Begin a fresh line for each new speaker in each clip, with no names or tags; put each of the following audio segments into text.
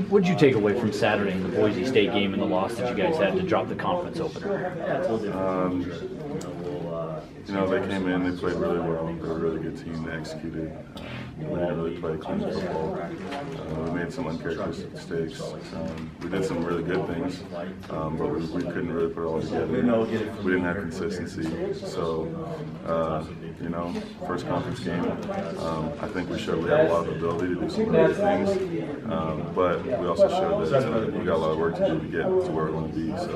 What'd you take away from Saturday in the Boise State game and the loss that you guys had to drop the conference opener?
They came in, they played really well. They're a really good team. They executed. We didn't really play clean football. We made some uncharacteristic mistakes. We did some really good things, but we couldn't really put it all together. We didn't have consistency. So, first conference game, I think we showed we had a lot of ability to do some really good things, but we also showed that we got a lot of work to do to get to where we want to be. So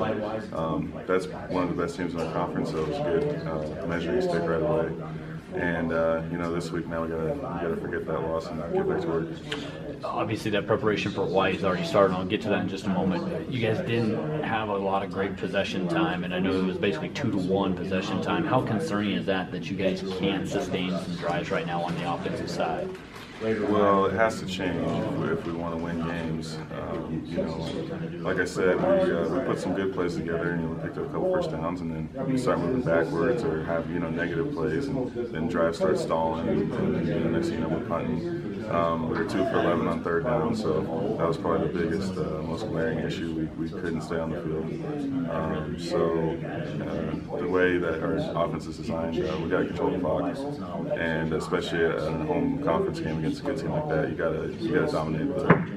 that's one of the best teams in our conference, so it was good measuring stick right away. And this week now we gotta forget that loss and get back to work.
Obviously, that preparation for Hawaii has already started. I'll get to that in just a moment. You guys didn't have a lot of great possession time, and I know it was basically 2-to-1 possession time. How concerning is that you guys can't sustain some drives right now on the offensive side?
Well, it has to change if we want to win games. Like I said, we put some good plays together, and we picked up a couple first downs, and then we start moving backwards or have negative plays, and then drives start stalling, and then next thing you know we're punting. We were 2 for 11 on third down, so that was probably the biggest, most glaring issue. We couldn't stay on the field. The way that our offense is designed, we got to control the clock, and especially at a home conference game against a good team like that, you gotta dominate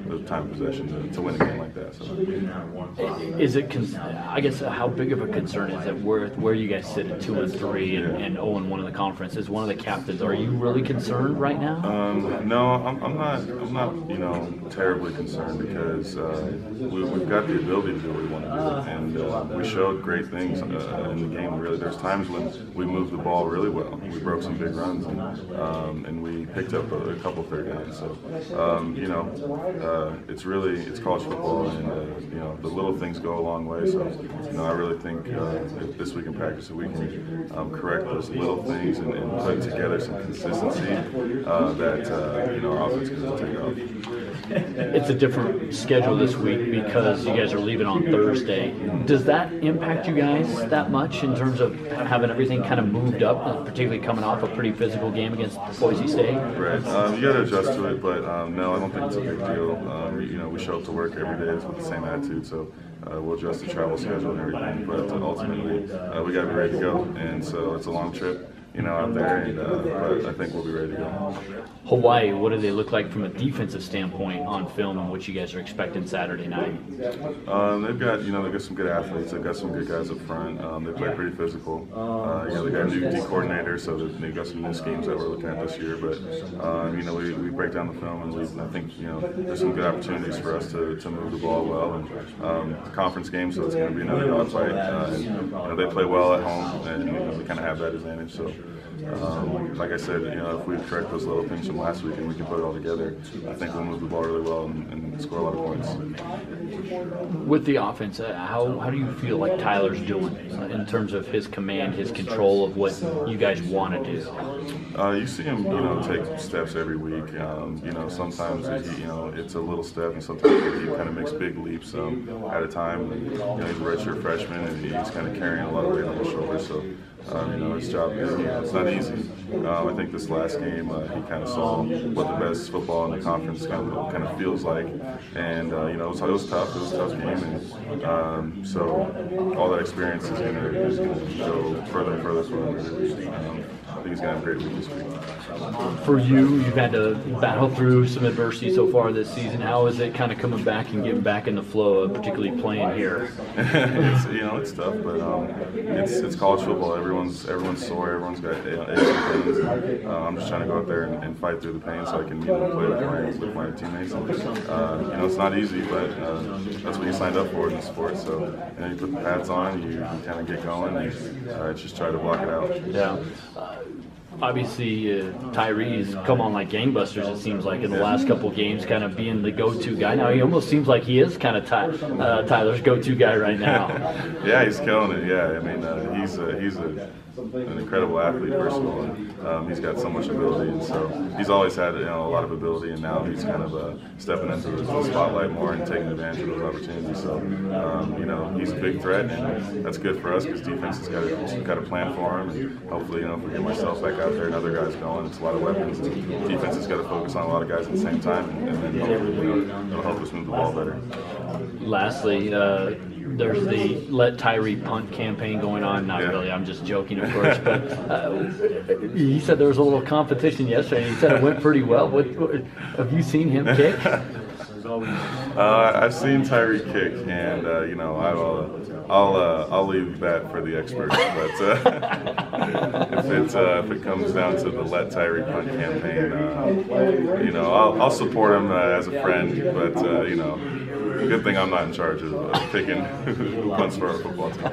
the time of possession to win a game like that. So,
is it? I guess how big of a concern is it where you guys sit at 2-3 and 0-1 in the conference? As one of the captains, are you really concerned right now?
No, I'm not terribly concerned because we've got the ability to do what we want to do, and we showed great things in the game. Really, there's times when we moved the ball really well. We broke some big runs, and we picked up a couple third downs. So, it's college football, and the little things go a long way. So, I really think this week in practice that we can correct those little things and put together some consistency that our offense can take off.
It's a different schedule this week because you guys are leaving on Thursday. Does that impact you guys that much in terms of having everything kind of moved up, particularly coming off a pretty physical game against Boise State?
Right. You got to adjust to it, but no, I don't think it's a big deal. We show up to work every day with the same attitude, so we'll adjust the travel schedule and everything. But ultimately, we got to be ready to go, and so it's a long trip. Out there, and but I think we'll be ready to go.
Hawaii, what do they look like from a defensive standpoint on film, and what you guys are expecting Saturday night?
They've got some good athletes. They've got some good guys up front. They play pretty physical. They got a new D coordinator, so they've got some new schemes that we're looking at this year. But we break down the film, and I think there's some good opportunities for us to move the ball well. And the conference game, so it's going to be another dogfight. They play well at home, and we kind of have that advantage. So. Like I said, if we correct those little things from last week and we can put it all together, I think we'll move the ball really well and score a lot of points.
With the offense, how do you feel like Tyler's doing in terms of his command, his control of what you guys want to do?
You see him, take steps every week. Sometimes it's a little step, and sometimes he kind of makes big leaps at a time. He's a redshirt freshman, and he's kind of carrying a lot of weight on his shoulders. So. His job, it's not easy. I think this last game, he kind of saw what the best football in the conference kind of feels like, and it was tough. It was a tough game, and so all that experience is going to go further and further for him. I think he's going to have a great week this week.
For you, you've had to battle through some adversity so far this season. How is it kind of coming back and getting back in the flow of particularly playing here?
It's tough, but it's college football. Everyone's sore. Everyone's got aches and pains. I'm just trying to go out there and fight through the pain so I can play with my teammates. It's not easy, but that's what you signed up for in the sport. So you put the pads on, you kind of get going, and just try to block it out.
Yeah. Obviously, Tyree's come on like gangbusters, it seems like, in the last couple of games, kind of being the go-to guy. Now, he almost seems like he is kind of Tyler's go-to guy right now.
Yeah, he's killing it. Yeah, I mean, he's an incredible athlete, first of all. And, he's got so much ability, and so he's always had a lot of ability, and now he's kind of stepping into the spotlight more and taking advantage of those opportunities. So he's a big threat, and that's good for us because defense has got a plan for him. And hopefully, if we get myself back out there and other guys going, it's a lot of weapons. And defense has got to focus on a lot of guys at the same time, and then hopefully it'll help us move the ball better.
Lastly, there's the Let Tyree Punt campaign going on. Not really, I'm just joking, of course. But he said there was a little competition yesterday, and he said it went pretty well. What have you seen him kick?
I've seen Tyree kick, and I'll leave that for the experts. But if it comes down to the Let Tyree Punt campaign, I'll support him as a friend. But good thing I'm not in charge of picking who punts for our football team.